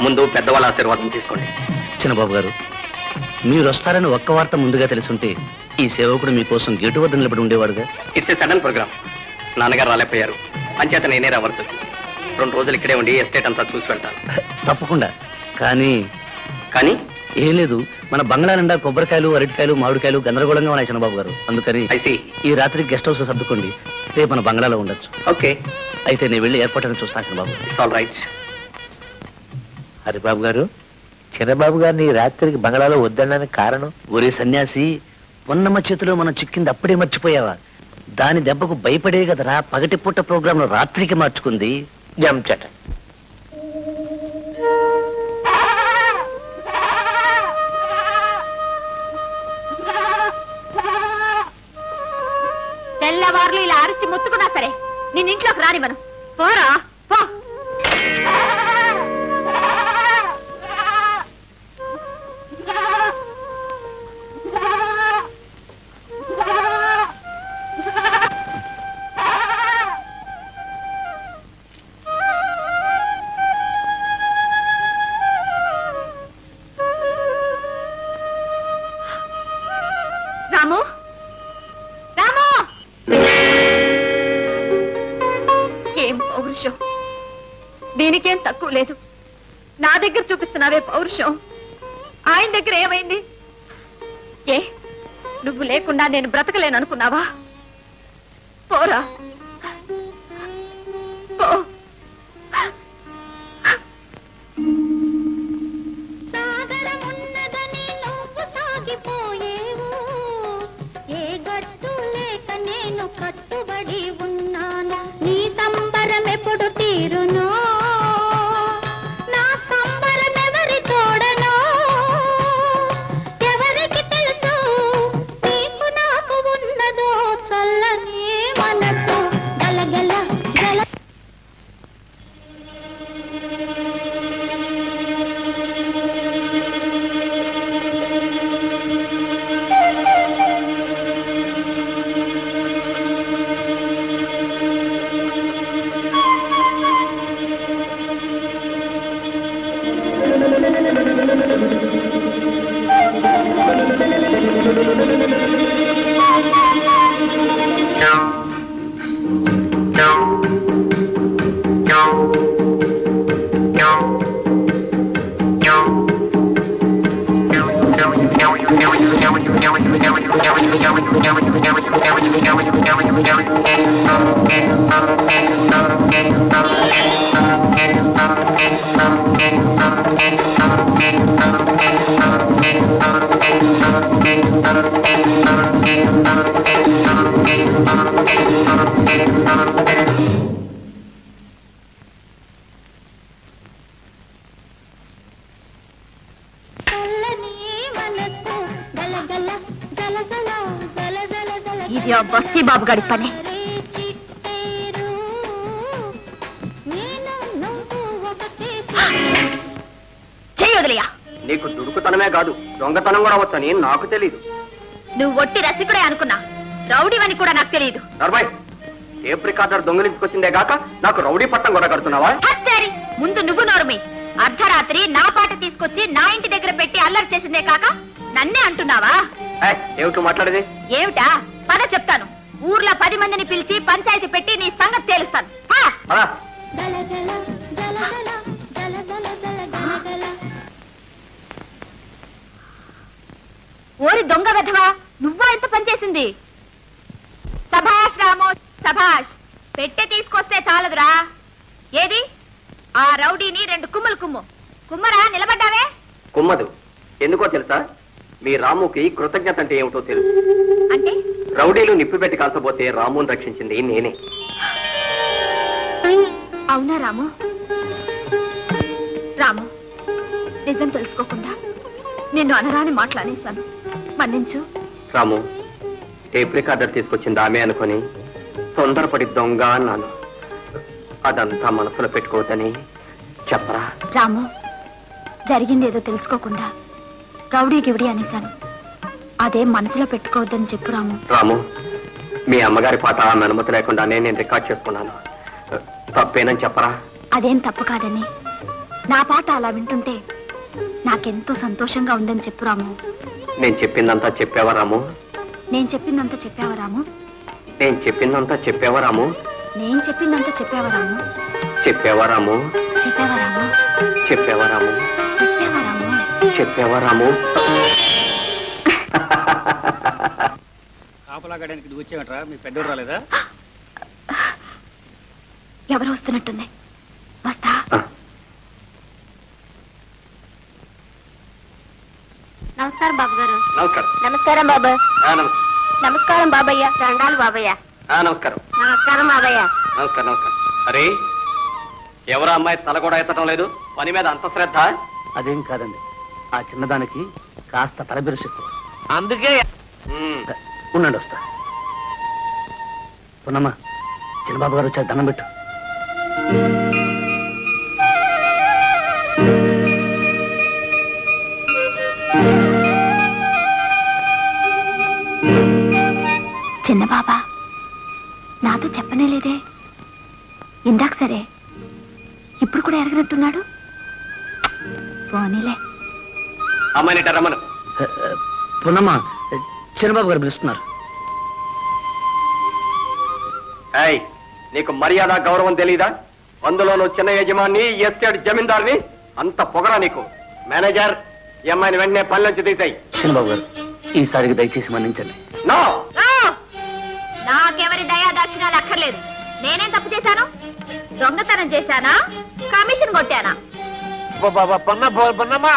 ముందు పెద్దవాళ్ళ ఆశీర్వాదం తీసుకోండి. చిన్నబాబు గారు, మీరు వస్తారని ఒక్క వార్త ముందుగా తెలుసుంటే ఈ సేవకుడు మీకోసం గేటు వద్ద నిలబడి ఉండేవాడుగా. It's sudden programme. నాన్నగారు రాలేకపోయారు, అంచేత నేనే రావాల్సి వచ్చింది. 2 రోజులు ఇక్కడే ఉండి ఎస్టేట్ అంతా చూసి వెళ్తాను. తప్పకుండా. కానీ కానీ ఏం లేదు, మన బంగ్లా నిండా కొబ్బరికాయలు, అరటికాయలు, మామిడికాయలు గందరగోళంగా ఉన్నాయి చిన్నబాబు గారు. అందుకని ఈ రాత్రికి గెస్ట్ హౌస్ సర్దుకోండి, రేపు మన బంగ్లాలో ఉండొచ్చు. ఓకే, అయితే నేను వెళ్ళి ఏర్పాటు చూస్తాను చిన్నబాబు. All right. హరిబాబు గారు, చిన్నబాబు గారిని రాత్రికి బంగ్లాలో వద్దడానికి కారణం? ఒరే సన్యాసి, పొన్నమ్మ చేతిలో మనం చిక్కింది అప్పుడే మర్చిపోయావా? దాని దెబ్బకు భయపడే కదరా పగటిపూట ప్రోగ్రాంను రాత్రికి మార్చుకుంది. జంచట. తెల్లవారులు ఇలా అరిచి ముత్తుకున్నా సరే నిన్నింట్లోకి రానివ్వను. పోరా పో. రాము, రాము! ఏం పౌరుషం! దీనికేం తక్కువ లేదు. నా దగ్గర చూపిస్తున్నావే పౌరుషం, ఆయన దగ్గర ఏమైంది? ఏ నువ్వు లేకుండా నేను బ్రతకలేననుకున్నావా? పోరా పో. కట్టుబడి ఉన్నాను, నీ సంబరం ఎప్పుడు తీరునో, నా సంబరం ఎవరి తోడనో, ఎవరికి తెలుసు నీకు నాకు ఉన్నదో చల్లని మనసు గలగల గల. ఇది బస్తీ బాబు గారి పని. చెయ్యొదిలయ్యా. నీకు దుడుకుతనమే కాదు, దొంగతనం కూడా వచ్చని నాకు తెలియదు. నువ్వు ఒట్టి రసికుడే అనుకున్నా, రౌడీవని కూడా నాకు తెలియదు. నర్మయ్, టేప్ రికార్డర్ దొంగలించుకొచ్చిందే గాక నాకు రౌడీ పట్టం కూడా కడుతున్నావా? ముందు నువ్వు నోరుమి. అర్ధరాత్రి నా పాట తీసుకొచ్చి నా ఇంటి దగ్గర పెట్టి అల్లరి చేసిందే కాక నన్నే అంటున్నావా? ఏమిటో మాట్లాడేది? ఏమిటా? పద చెప్తాను. ఊర్లో 10 మందిని పిలిచి పంచాయతీ పెట్టి నీ సంగతి తేలుస్తాను. ఓరి దొంగ వెధవా, నువ్వా ఇంత పనిచేసింది? సభాష్ రామో సభాష్. పెట్టె తీసుకొస్తే చాలదురా. ఏది ఆ రౌడీని 2 కుమ్ములు కుమ్ము. కుమ్మరా, నిలబడ్డావే? కుమ్మదు. ఎందుకో తెలుసా? మీ రాముకి కృతజ్ఞత అంటే ఏమిటో తెలుసు. అంటే రౌడీలు నిప్పు పెట్టి కాల్చబోతే రాముని రక్షించింది నేనే. అవునా రాము? రాము, నిజం తెలుసుకోకుండా నిన్ను అనరాని మాట్లాడేశాను, మన్నించు. రాము, టేప్ రికార్డర్ తీసుకొచ్చింది ఆమె అనుకుని తొందరపడి దొంగ అన్నాను. అదంతా మనసులో పెట్టుకోవద్దని చెప్పరా? రాము, జరిగింది ఏదో తెలుసుకోకుండా రౌడీ గివిడి అనేశాను. అదేం మనసులో పెట్టుకోవద్దని చెప్పు రాము. రాము, మీ అమ్మగారి పాట ఆమె అనుమతి లేకుండానే నేను రికార్డ్ చేసుకున్నాను. తప్పేనని చెప్పరా? అదేం తప్పు కాదని నా పాట అలా వింటుంటే నాకెంతో సంతోషంగా ఉందని చెప్పు రాము. నేను చెప్పిందంతా చెప్పావా రాము? నేను చెప్పిందంతా చెప్పావా రాము? నేను చెప్పిందంతా చెప్పావా రాము? నేను చెప్పిందంతా చెప్పావా రాము? చెప్పావా రాము? చెప్పావా రాము? చెప్పావా రాము? చెప్పావా రాము? చెప్పావా రాము? కాపలా గడానికి నువ్వు వచ్చేవట్రా? మీ పెద్దోడు రాలేదా? ఎవరు వస్తున్నట్టుంది. వస్తా. నమస్కారం బాబు గారు. నమస్కారం. నమస్కారం బాబు. నమస్కారం బాబయ్య. దండాలు బాబయ్య. నమస్కారం. నమస్కారం బాబయ్య. నమస్కారం. నమస్కారం. అరే, ఎవరు అమ్మాయి తల కూడా ఎత్తడం లేదు? పని మీద అంత శ్రద్ధ? అదేం కాదండి, ఆ చిన్నదానికి కాస్త తలబిరుసు ఎక్కువ. అందుకే ఉండండి, వస్తా. పున్నమ్మా, చిన్నబాబు గారు వచ్చారు, దండం పెట్టు. చిన్న బాబా నాతో చెప్పనే లేదే. ఇందాక సరే, ఇప్పుడు కూడా ఎరగనట్టున్నాడు. పోనీలే. అమ్మాయిని రమ్మను. పున్నమ్మా, చిన్నబాబు గారు పిలుస్తున్నారు. ఏయ్, నీకు మర్యాద గౌరవం తెలీదా? అందులోనూ చిన్న యజమాని, ఎస్టేట్ జమీందార్ని, అంత పొగరా నీకు? మేనేజర్, ఈ అమ్మాయిని వెంటనే పని నుంచి తీసాయి. చిన్నబాబు గారు, ఈసారికి దయచేసి మన్నించండి. నో, నాకెవరి దయా దక్షిణాలు అక్కర్లేదు. నేనేం తప్పు చేశాను? దొంగతనం చేశానా? కమిషన్ కొట్టానా? పొన్నమ్మా,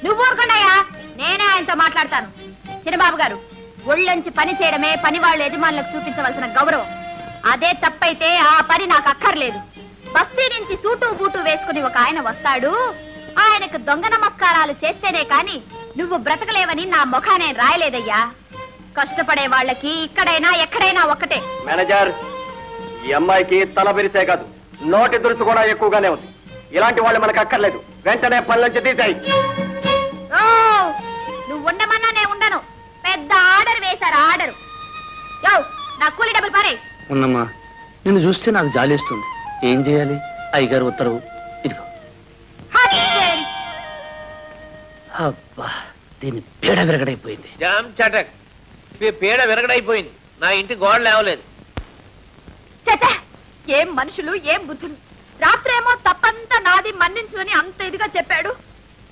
నువ్వు ఊరుకున్నాయా? నేనే ఆయనతో మాట్లాడతాను. చిన్నబాబు గారు, ఒళ్ళొంచి పని చేయడమే పని వాళ్ళ యజమానులకు చూపించవలసిన గౌరవం. అదే తప్పైతే ఆ పని నాకు అక్కర్లేదు. బస్తీ నుంచి సూటు బూటు వేసుకుని ఒక ఆయన వస్తాడు. ఆయనకు దొంగ నమస్కారాలు చేస్తేనే కాని నువ్వు బ్రతకలేవని నా ముఖానే రాయలేదయ్యా. కష్టపడే వాళ్ళకి ఇక్కడైనా ఎక్కడైనా ఒక్కటే. మేనేజర్, ఈ అమ్మాయికి తల బిరిసే కాదు, నోటి దురుసు కూడా ఎక్కువగానే ఉంది. ఇలాంటి వాళ్ళు మనకు అక్కర్లేదు. వెంటనే పని నుంచి తీసాయి. నువ్వు ఉండమన్నా నేను ఉండను. పెద్ద ఆర్డర్ వేశారు, ఆర్డర్. యో, నా కూలి డబ్బులు పారే. ఉన్నమ్మా, నిన్ను చూస్తే నాకు జాలేస్తుంది. ఏం చేయాలి? అయ్యగారు ఉత్తరవు ఇదిగో. అబ్బా, దీని పీడ విరగడైపోయింది. జామ్ చటక్, పీడ విరగడైపోయింది. నా ఇంటి గోడ లేవలేదు. ఏం మనుషులు, ఏం బుద్ధులు. రాత్రేమో తప్పంతా నాది, మన్నించు అని అంత ఇదిగా చెప్పాడు.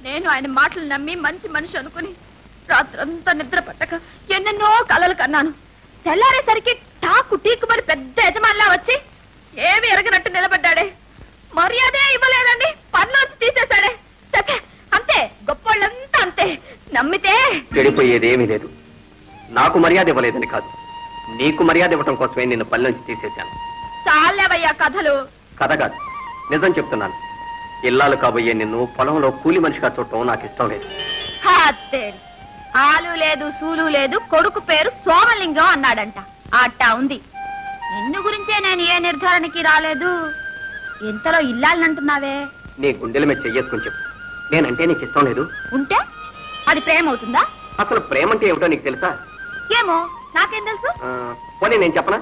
నేను ఆయన మాటలు నమ్మి మంచి మనిషి అనుకుని రాత్రంతా నిద్ర పట్టక ఎన్నెన్నో కలలు కన్నాను. తెల్లారేసరికి టాకు టీకుమని పెద్ద యజమానిలా వచ్చి ఏమి ఎరగనట్టు నిలబడ్డాడే. మర్యాదే ఇవ్వలేదండి, పనిలోంచి తీసేశాడే. అంతే, గొప్పోళ్ళంతా అంతే. నమ్మితే చెడిపోయేదేమీ లేదు. నాకు మర్యాద ఇవ్వలేదని కాదు, నీకు మర్యాద ఇవ్వటం కోసమే నిన్ను పని నుంచి తీసేశాను. చాలేవయ్యా కథలు. కథ కాదు, నిజం చెప్తున్నాను. ఇల్లాలు కాబోయే నిన్ను పొలంలో కూలి మనిషిగా చూడటం నాకు ఇష్టం లేదు. ఆలు లేదు, సూలు లేదు, కొడుకు పేరు సోమలింగం అన్నాడంట. అట్టా ఉంది. నిన్ను గురించే నేను ఏ నిర్ధారణకి రాలేదు. ఇంతలో ఇల్లాలనంటున్నావే. నీ గుండెల మీద చెయ్యేసుకుని చెప్పు, నేనంటే నీకు ఇష్టం లేదు. ఉంటే అది ప్రేమ అవుతుందా? అసలు ప్రేమ అంటే ఏమిటో నీకు తెలుసా? ఏమో, నాకేం తెలుసు. పోనీ నేను చెప్పనా?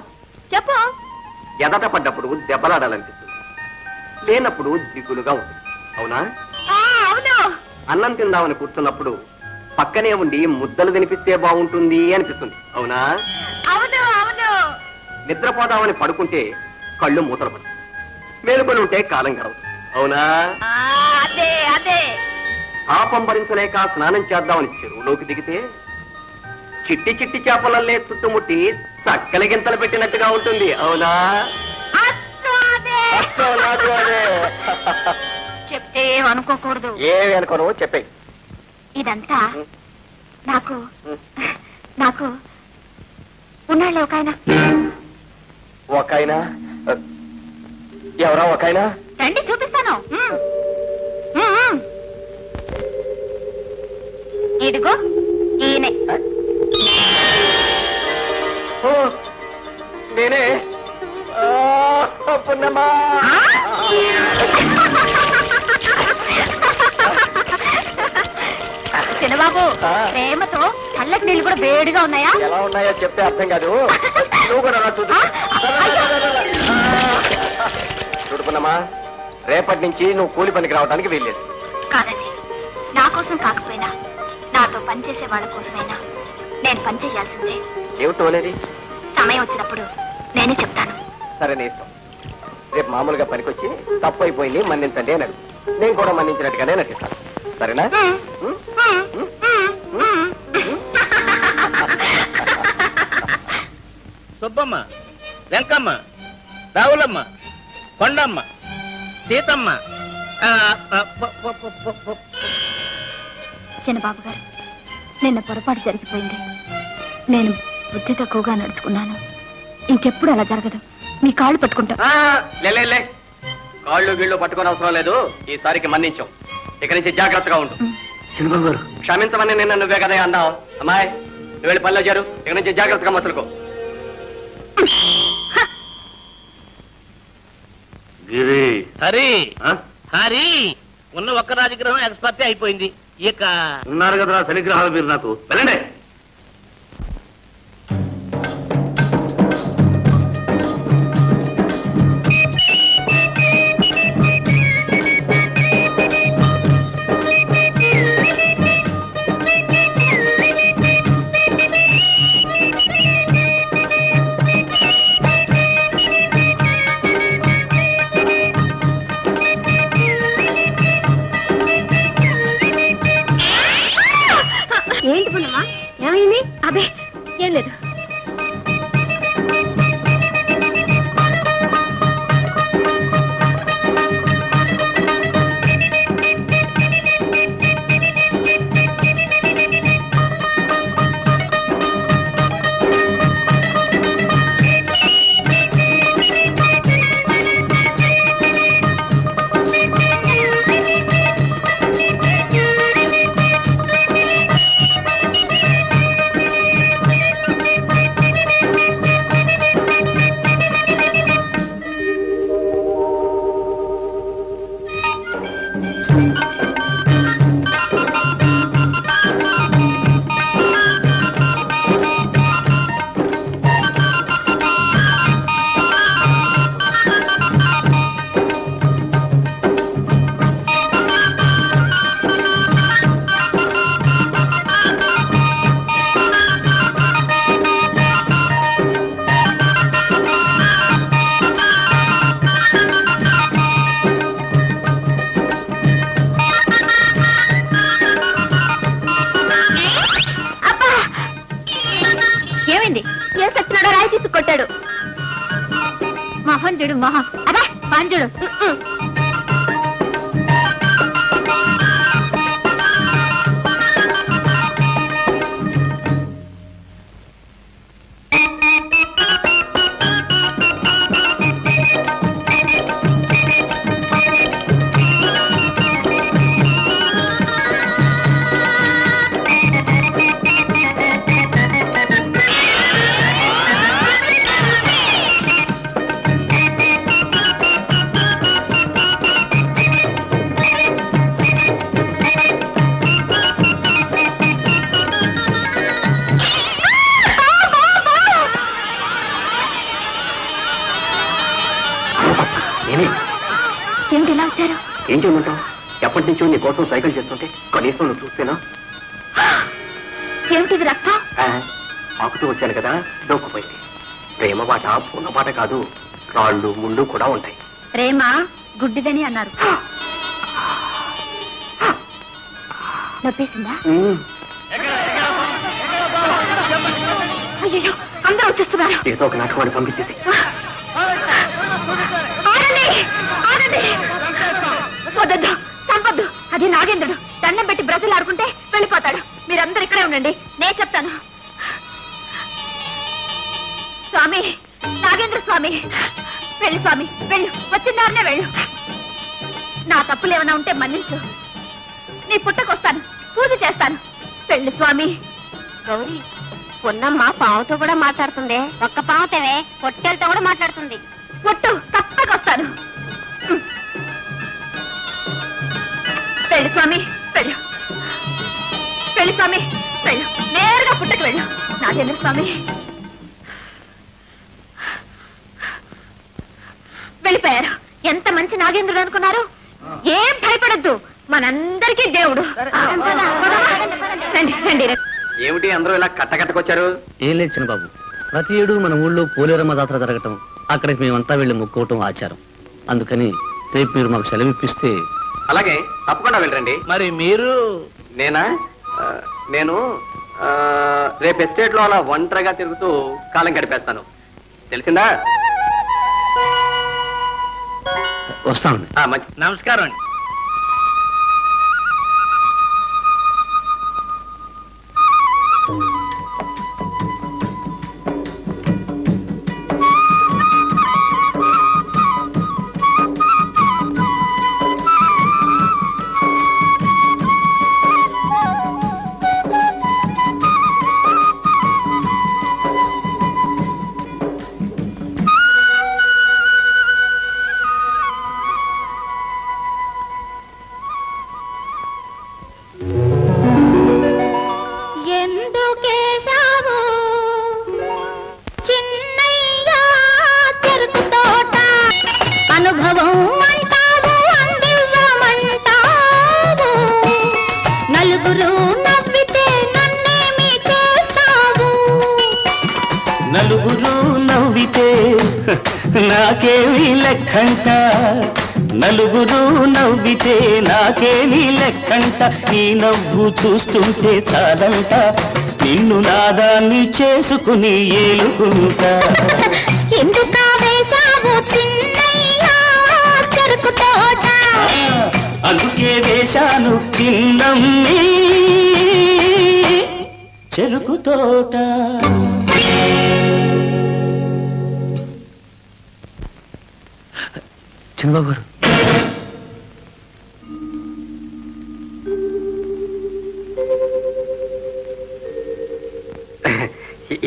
చెప్పు. ఎదట పడ్డప్పుడు దెబ్బలాడాలనిపిస్తుంది, లేనప్పుడు దిగులుగా ఉంటుంది. అవునా? అవును. అన్నం తిందామని కూర్చున్నప్పుడు పక్కనే ఉండి ముద్దలు తినిపిస్తే బాగుంటుంది అనిపిస్తుంది. అవునా? అవును. అవును. నిద్రపోదామని పడుకుంటే కళ్ళు మూతలు పడతాయి, మేలుకొని ఉంటే కాలం గడవదు. అవునా? అదే అదే. పాపం భరించలేక స్నానం చేద్దామని చెరువులోకి దిగితే చిట్టి చిట్టి చేపలల్లే చుట్టుముట్టి చక్కలి గింతలు పెట్టినట్టుగా ఉంటుంది. అవునా? చెప్తే ఏమనుకోకూడదు. ఏమి అనుకోను, చెప్పే. ఇదంతా నాకు నాకు ఉన్నాళ్ళే ఒక ఆయన. ఎవరా ఒక ఆయన? రండి చూపిస్తాను. ఇదిగో ఈయనే. నేనే. పున్నమ్మా, చిన్నబాబు, ప్రేమతో చల్లటి నీళ్ళు కూడా వేడిగా ఉన్నాయా? ఎలా ఉన్నాయో చెప్తే అర్థం కాదు. నువ్వు కూడా చూడు. చూడుకున్నామా, రేపటి నుంచి నువ్వు కూలి పనికి రావడానికి వీల్లేదు. కాదండి, నా కోసం కాకపోయినా నాతో పనిచేసే వాళ్ళ కోసమైనా నేను పని చేయాల్సిందే. ఏమిటో అనేది సమయం వచ్చినప్పుడు నేనే చెప్తాను. సరే నీ ఇష్టం. రేపు మామూలుగా పనికొచ్చి తప్పు అయిపోయింది మన్నించండి అని అడుగు. నేను కూడా మన్నించినట్టుగానే నటిస్తాను. సరేనా? సుబ్బమ్మ, వెంకమ్మ, రావులమ్మ, కొండమ్మ, సీతమ్మ. చిన్నబాబు గారు, నిన్న పొరపాటు జరిగిపోయింది. నేను బుద్ధి తక్కువగా నడుచుకున్నాను. ఇంకెప్పుడు అలా జరగదు. మీ కాళ్ళు పట్టుకుంటా. లే కాళ్ళు వీళ్ళు పట్టుకోని అవసరం లేదు. ఈసారికి మన్నించాం. ఇక నుంచి జాగ్రత్తగా ఉండు. చిన్నబాబు గారు క్షమించమని నిన్న నువ్వే కదా అన్నావు. అమ్మాయి నువ్వు వెళ్ళి పనిలో చేరు. ఇక నుంచి జాగ్రత్తగా మసులుకో. హరి హరి ఉన్న ఒక్క రాజగ్రహం ఎక్స్పర్ట్ అయిపోయింది. ఇక ఉన్నారు కదా శనిగ్రహాలు మీరు నాకు. వెళ్ళండి. ఏంటి పున్నమ్మా, ఏమైంది? అదే ఏం లేదు. మహంజుడు మహా అదే పంజుడు. ఏం చేయమంటావు? ఎప్పటి నుంచో నీ కోసం సైకిల్ చేస్తుంటే కనీసం నువ్వు చూస్తేనా? ఏమిటిది రక్తం? ఆకుతూ వచ్చాను కదా, దొక్కుపోయింది. ప్రేమ బాట పూల బాట కాదు, రాళ్ళు ముళ్ళు కూడా ఉంటాయి. ప్రేమ గుడ్డిదని అన్నారు. నొప్పేసిందా? అయ్యో అందరూ వచ్చేస్తున్నారు. ఏదో ఒక నాటకాన్ని పంపించేసి. వద్దు, చంపొద్దు. అది నాగేంద్రుడు. దండం పెట్టి బ్రతులు ఆడుకుంటే వెళ్ళిపోతాడు. మీరందరూ ఇక్కడే ఉండండి, నేను చెప్తాను. స్వామి, నాగేంద్ర స్వామి, వెళ్ళు స్వామి, వెళ్ళు. వచ్చిందారనే వెళ్ళు. నా తప్పులేమన్నా ఉంటే మన్నించు. నీ పుట్టకొస్తాను, పూజ చేస్తాను. వెళ్ళు స్వామి. గౌరీ, పొన్నమ్మ పావుతో కూడా మాట్లాడుతుంది. ఒక్క పావుతవే పొట్టెలతో కూడా మాట్లాడుతుంది. పొట్టు తప్పకొస్తాను. వెళ్ళు స్వామి, వెళ్ళు. వెళ్ళు స్వామి, వెళ్ళు. నేరుగా పుట్టకు వెళ్ళు. నాగేంద్ర స్వామి వెళ్ళిపోయారు. ఎంత మంచి నాగేంద్రుడు అనుకున్నారు. ఏం భయపడద్దు, మనందరికీ దేవుడు. ఏమిటి అందరూ ఇలా కట్టకట్టకొచ్చారు? ఏం లేదు చిన్నబాబు, ప్రతి ఏడు మన ఊళ్ళో పోలేరమ్మ జాతర జరగటం, అక్కడికి మేమంతా వెళ్ళి మొక్కుకోవటం ఆచారం. అందుకని రేపు మీరు మాకు సెలవిప్పిస్తే. అలాగే, తప్పకుండా వెళ్ళండి. మరి మీరు? నేను రేపు ఎస్టేట్ లో అలా ఒంటరిగా తిరుగుతూ కాలం గడిపేస్తాను, తెలిసిందా? వస్తాను. నమస్కారం అండి. నలుగురు నవ్వితే నాకేమీ లెక్కంట, నలుగురు నవ్వితే నాకేమీ లెక్కంట, నీ నవ్వు చూస్తుంటే చాలంట, నిన్ను నాదాన్ని చేసుకుని ఏలుకుంటా. అందుకే వేశాను చిన్నమ్మి చెరుకు తోట. చిన్నబాబు గారు,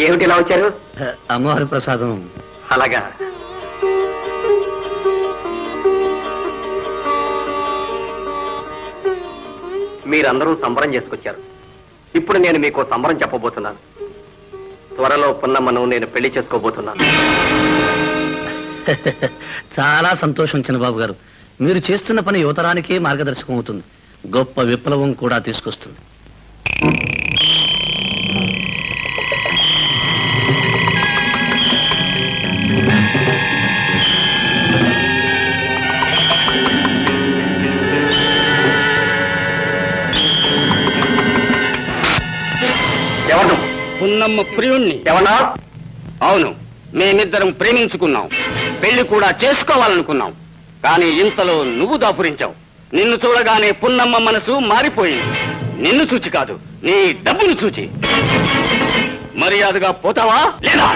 ఏమిటి ఇలా వచ్చారు? అమ్మవారి ప్రసాదం. అలాగా, మీరందరూ సంబరం చేసుకొచ్చారు. ఇప్పుడు నేను మీకు సంబరం చెప్పబోతున్నాను. త్వరలో పున్నమ్మను నేను పెళ్లి చేసుకోబోతున్నాను. చాలా సంతోషం చిన్నబాబు గారు. మీరు చేస్తున్న పని యువతరానికే మార్గదర్శకం అవుతుంది, గొప్ప విప్లవం కూడా తీసుకొస్తుంది. ఎవరు? పున్నమ్మ ప్రియుణ్ణి. ఎవనా? అవును, మేమిద్దరం ప్రేమించుకున్నాం, పెళ్లి కూడా చేసుకోవాలనుకున్నాం. కానీ ఇంతలో నువ్వు దాపురించావు. నిన్ను చూడగానే పున్నమ్మ మనసు మారిపోయింది. నిన్ను చూచి కాదు, నీ డబ్బును చూచి. మర్యాదగా పోతావా లేదా?